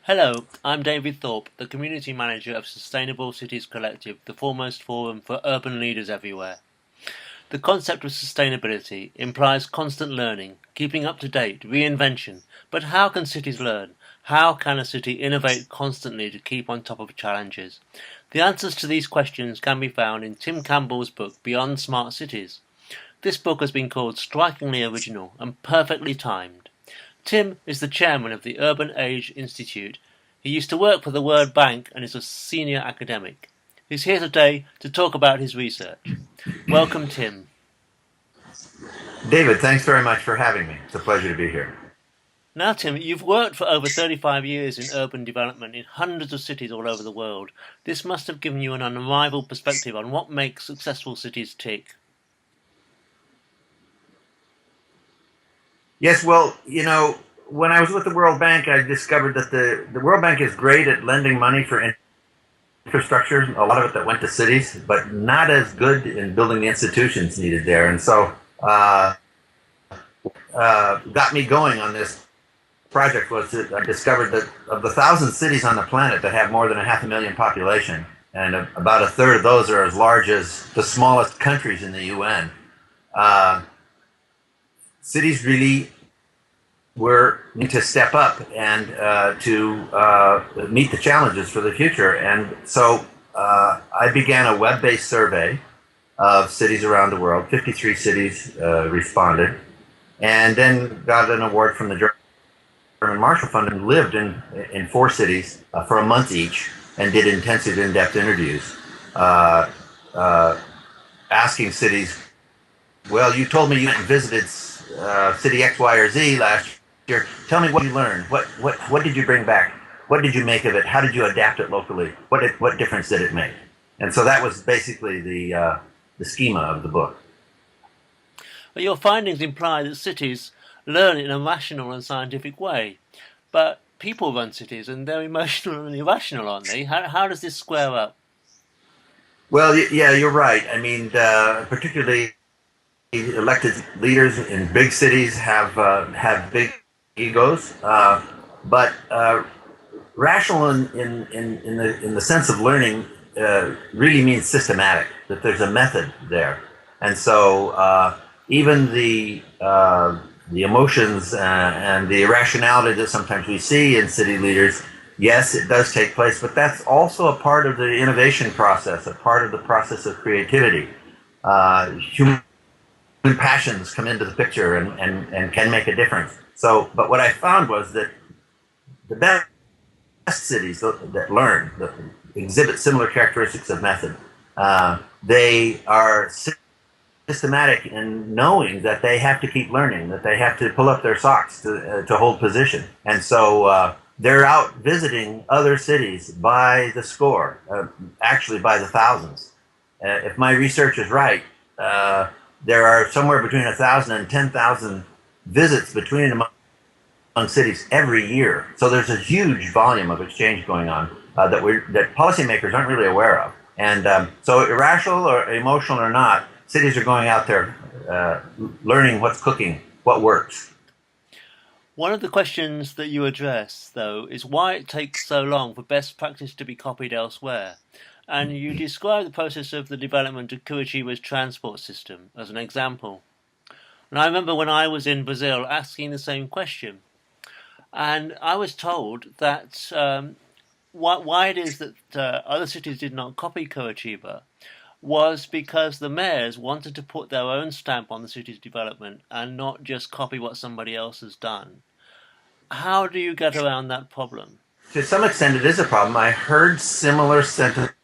Hello, I'm David Thorpe, the Community Manager of Sustainable Cities Collective, the foremost forum for urban leaders everywhere. The concept of sustainability implies constant learning, keeping up to date, reinvention. But how can cities learn? How can a city innovate constantly to keep on top of challenges? The answers to these questions can be found in Tim Campbell's book Beyond Smart Cities. This book has been called strikingly original and perfectly timed. Tim is the chairman of the Urban Age Institute. He used to work for the World Bank and is a senior academic. He's here today to talk about his research. Welcome, Tim. David, thanks very much for having me. It's a pleasure to be here. Now, Tim, you've worked for over 35 years in urban development in hundreds of cities all over the world. This must have given you an unrivaled perspective on what makes successful cities tick. Yes, well, when I was with the World Bank, I discovered that the World Bank is great at lending money for infrastructure, a lot of it that went to cities, but not as good in building the institutions needed there. And so got me going on this project was that I discovered that of the 1,000 cities on the planet that have more than 500,000 population, and about a third of those are as large as the smallest countries in the UN. Cities really need to step up and to meet the challenges for the future. And so I began a web-based survey of cities around the world. 53 cities responded, and then got an award from the German Marshall Fund and lived in 4 cities for a month each and did intensive, in-depth interviews, asking cities, well, you told me you went and visited city X, Y, or Z last year. Tell me what you learned. What did you bring back? What did you make of it? How did you adapt it locally? What difference did it make? And so that was basically the schema of the book. Well, your findings imply that cities learn in a rational and scientific way, but people run cities and they're emotional and irrational, aren't they? How does this square up? Well, yeah, you're right. I mean, particularly elected leaders in big cities have big egos, but rational in the sense of learning really means systematic. That there's a method there, and so even the emotions and the irrationality that sometimes we see in city leaders, yes, it does take place, but that's also a part of the innovation process, a part of the process of creativity. Human passions come into the picture and can make a difference. So, but what I found was that the best cities that learn, that exhibit similar characteristics of method, they are systematic in knowing that they have to keep learning, that they have to pull up their socks to hold position. And so they're out visiting other cities by the score, actually by the thousands. If my research is right, there are somewhere between 1,000 and 10,000 visits between and among cities every year. So there's a huge volume of exchange going on that policymakers aren't really aware of. And so irrational or emotional or not, cities are going out there learning what's cooking, what works. One of the questions that you address, though, is why it takes so long for best practice to be copied elsewhere. And you describe the process of the development of Curitiba's transport system as an example. And I remember when I was in Brazil asking the same question. And I was told that why it is that other cities did not copy Curitiba was because the mayors wanted to put their own stamp on the city's development and not just copy what somebody else has done. How do you get around that problem? To some extent, it is a problem. I heard similar sentiments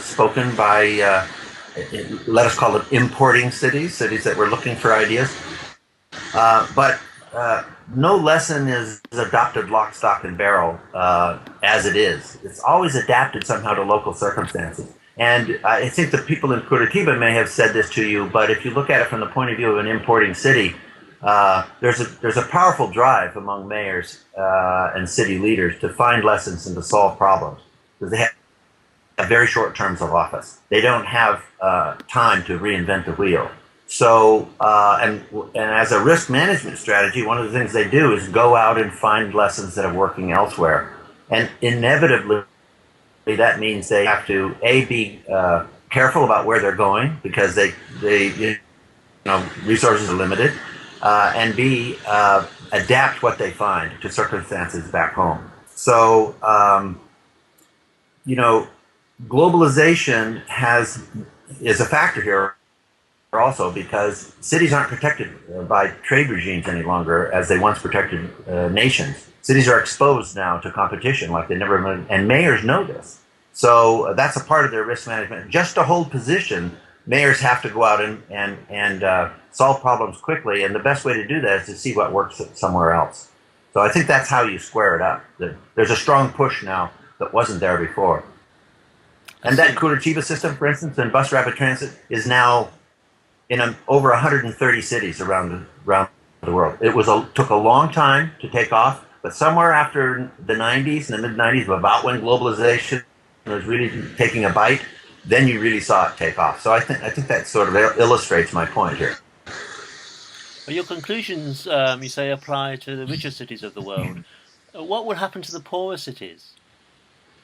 spoken by, let us call them importing cities that were looking for ideas. But no lesson is adopted lock, stock, and barrel as it is. It's always adapted somehow to local circumstances. And I think the people in Curitiba may have said this to you, but if you look at it from the point of view of an importing city, there's a powerful drive among mayors and city leaders to find lessons and to solve problems, because they have very short terms of office. They don't have time to reinvent the wheel. So, and as a risk management strategy, one of the things they do is go out and find lessons that are working elsewhere. And inevitably, that means they have to be careful about where they're going because resources are limited, and b adapt what they find to circumstances back home. So, you know, globalization is a factor here also because cities aren't protected by trade regimes any longer as they once protected nations. Cities are exposed now to competition like they never been, and mayors know this. So that's a part of their risk management. Just to hold position, mayors have to go out and solve problems quickly, and the best way to do that is to see what works somewhere else. So I think that's how you square it up. There's a strong push now that wasn't there before. And that Curitiba system, for instance, and bus rapid transit is now in over 130 cities around the world. Took a long time to take off, but somewhere after the 90s, in the mid 90s, about when globalization was really taking a bite, then you really saw it take off. So I think that sort of illustrates my point here. Well, your conclusions, you say, apply to the richer cities of the world. What would happen to the poorer cities?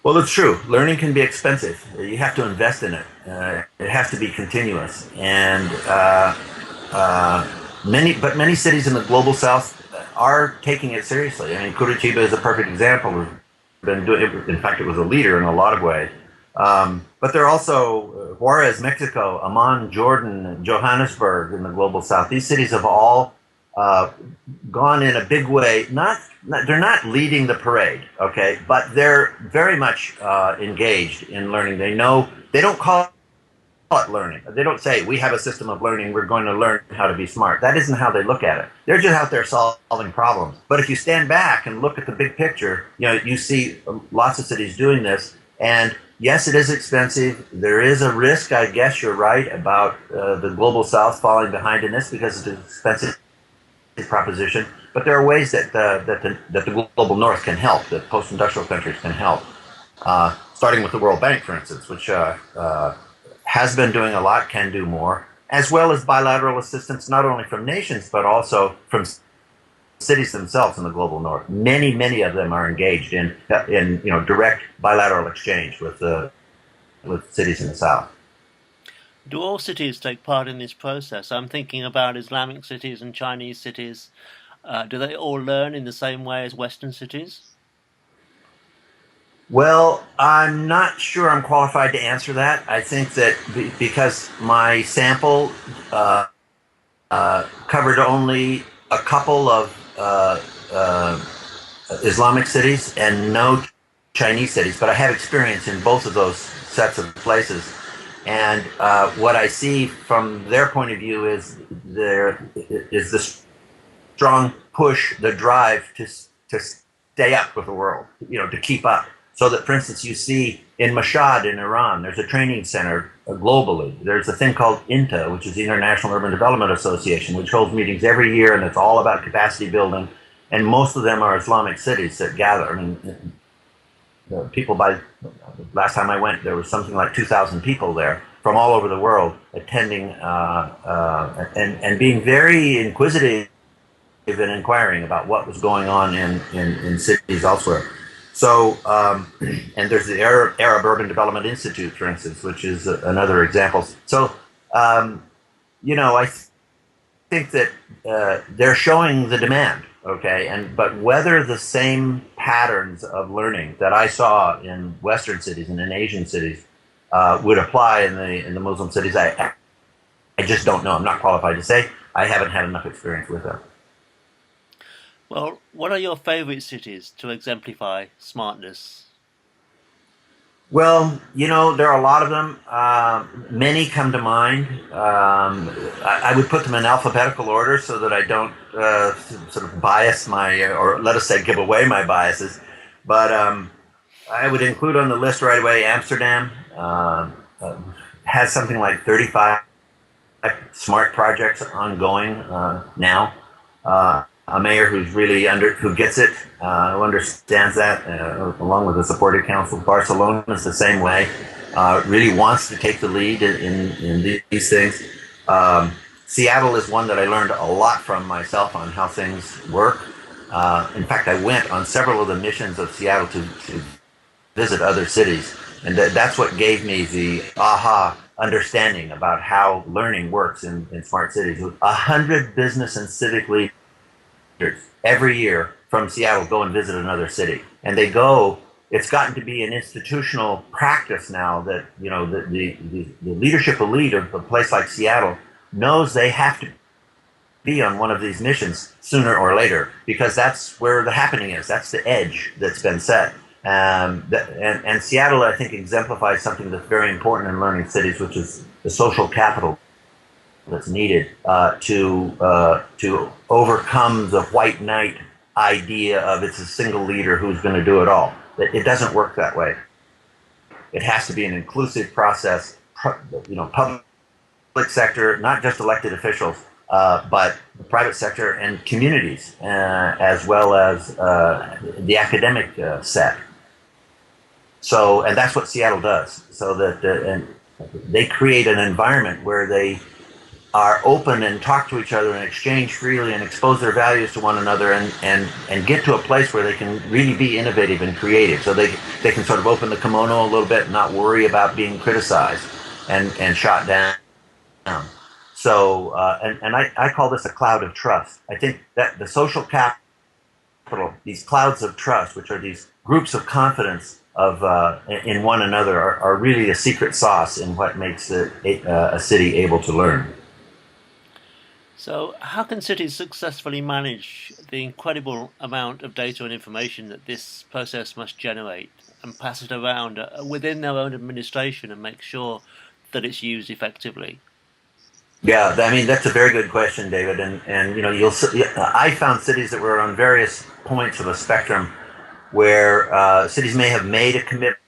Well, it's true. Learning can be expensive. You have to invest in it. It has to be continuous. And many cities in the global south are taking it seriously. I mean, Curitiba is a perfect example. We've been doing it. In fact, it was a leader in a lot of ways. But there are also Juarez, Mexico, Amman, Jordan, Johannesburg in the global south. These cities have all gone in a big way. They're not leading the parade, okay, but they're very much engaged in learning. They don't call it learning. They don't say we have a system of learning. We're going to learn how to be smart. That isn't how they look at it. They're just out there solving problems. But if you stand back and look at the big picture, you see lots of cities doing this. And yes, it is expensive. There is a risk. I guess you're right about the global south falling behind in this because it's an expensive proposition, but there are ways that the global north can help, that post-industrial countries can help, starting with the World Bank, for instance, which has been doing a lot, can do more, as well as bilateral assistance, not only from nations, but also from cities themselves in the global north. Many of them are engaged in direct bilateral exchange with cities in the south. Do all cities take part in this process? I'm thinking about Islamic cities and Chinese cities. Do they all learn in the same way as Western cities? Well, I'm not sure I'm qualified to answer that. I think that because my sample covered only a couple of Islamic cities and no Chinese cities, but I have experience in both of those sets of places. And what I see from their point of view is there is this strong push, the drive to stay up with the world, to keep up. So that, for instance, you see in Mashhad in Iran, there's a training center globally. There's a thing called INTA, which is the International Urban Development Association, which holds meetings every year, and it's all about capacity building. And most of them are Islamic cities that gather. I mean, people last time I went, there was something like 2,000 people there from all over the world attending and being very inquisitive and inquiring about what was going on in cities elsewhere. So, and there's the Arab Urban Development Institute, for instance, which is another example. So, I think that they're showing the demand. Okay, but whether the same patterns of learning that I saw in Western cities and in Asian cities would apply in the Muslim cities, I just don't know. I'm not qualified to say. I haven't had enough experience with them. Well, what are your favorite cities to exemplify smartness? Well, there are a lot of them. Many come to mind. I would put them in alphabetical order so that I don't sort of bias or let us say, give away my biases. But I would include on the list right away Amsterdam. Has something like 35 smart projects ongoing now. A mayor who's really who gets it, who understands that, along with the supportive council. Barcelona is the same way, really wants to take the lead in these things. Seattle is one that I learned a lot from myself on how things work. In fact, I went on several of the missions of Seattle to visit other cities, and that's what gave me the aha understanding about how learning works in smart cities. 100 business and civic leaders every year from Seattle go and visit another city, and they go. It's gotten to be an institutional practice now that the leadership elite of a place like Seattle knows they have to be on one of these missions sooner or later because that's where the happening is. That's the edge that's been set. And Seattle, I think, exemplifies something that's very important in learning cities, which is the social capital that's needed to overcome the white knight idea of it's a single leader who's going to do it all. It doesn't work that way. It has to be an inclusive process. Public sector, not just elected officials, but the private sector and communities, as well as the academic set. So, and that's what Seattle does. So that and they create an environment where they are open and talk to each other and exchange freely and expose their values to one another and get to a place where they can really be innovative and creative. So they can sort of open the kimono a little bit and not worry about being criticized and shot down. So, and I call this a cloud of trust. I think that the social capital, these clouds of trust, which are these groups of confidence in one another, are really a secret sauce in what makes a city able to learn. So, how can cities successfully manage the incredible amount of data and information that this process must generate and pass it around within their own administration and make sure that it's used effectively? Yeah, I mean that's a very good question, David. And I found cities that were on various points of a spectrum where cities may have made a commitment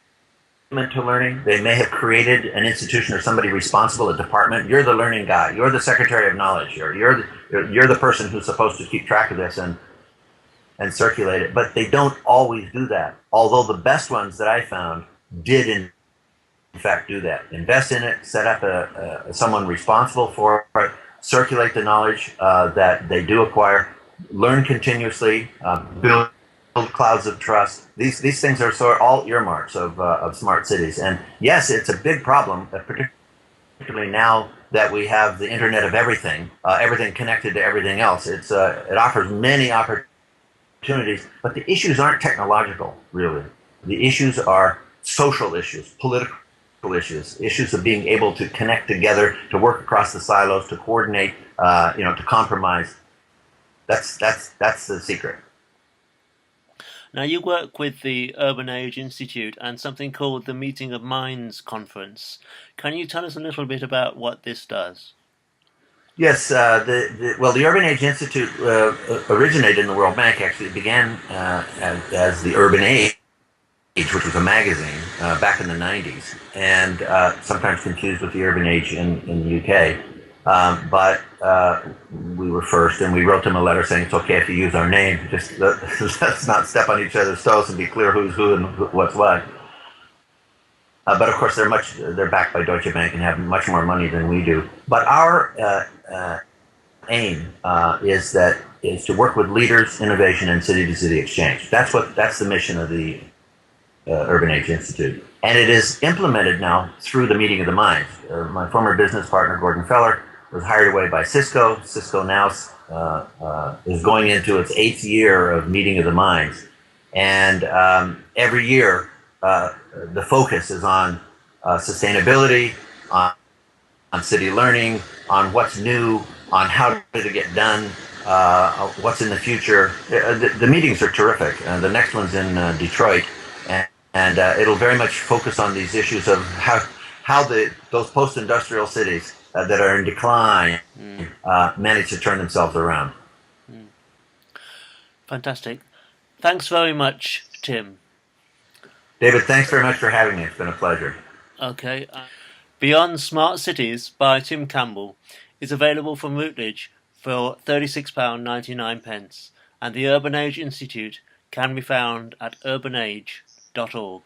to learning. They may have created an institution or somebody responsible, a department. You're the learning guy. You're the secretary of knowledge. You're the person who's supposed to keep track of this and circulate it. But they don't always do that. Although the best ones that I found did in fact do that. Invest in it. Set up someone responsible for it. Circulate the knowledge that they do acquire. Learn continuously. Build clouds of trust. These things are sort of all earmarks of smart cities. And yes, it's a big problem, particularly now that we have the Internet of everything, everything connected to everything else. It offers many opportunities, but the issues aren't technological, really. The issues are social issues, political issues of being able to connect together, to work across the silos, to coordinate, to compromise. That's the secret. Now, you work with the Urban Age Institute and something called the Meeting of Minds Conference. Can you tell us a little bit about what this does? Yes, the Urban Age Institute originated in the World Bank. Actually, it began as the Urban Age, which was a magazine back in the 90s, and sometimes confused with the Urban Age in the UK. But we were first, and we wrote them a letter saying it's okay if you use our name. Just let's not step on each other's toes and be clear who's who and what's what. But of course, they're backed by Deutsche Bank and have much more money than we do. But our aim is to work with leaders, innovation, and city-to-city exchange. That's the mission of the Urban Age Institute, and it is implemented now through the Meeting of the Minds. My former business partner Gordon Feller was hired away by Cisco. Cisco now is going into its 8th year of Meeting of the Minds, and every year the focus is on sustainability, on city learning, on what's new, on how to get done, what's in the future. The meetings are terrific. The next one's in Detroit, and it'll very much focus on these issues of how those post-industrial cities that are in decline manage to turn themselves around. Fantastic. Thanks very much, Tim. David, thanks very much for having me. It's been a pleasure. Okay. Beyond Smart Cities by Tim Campbell is available from Routledge for £36.99, and the Urban Age Institute can be found at urbanage.org.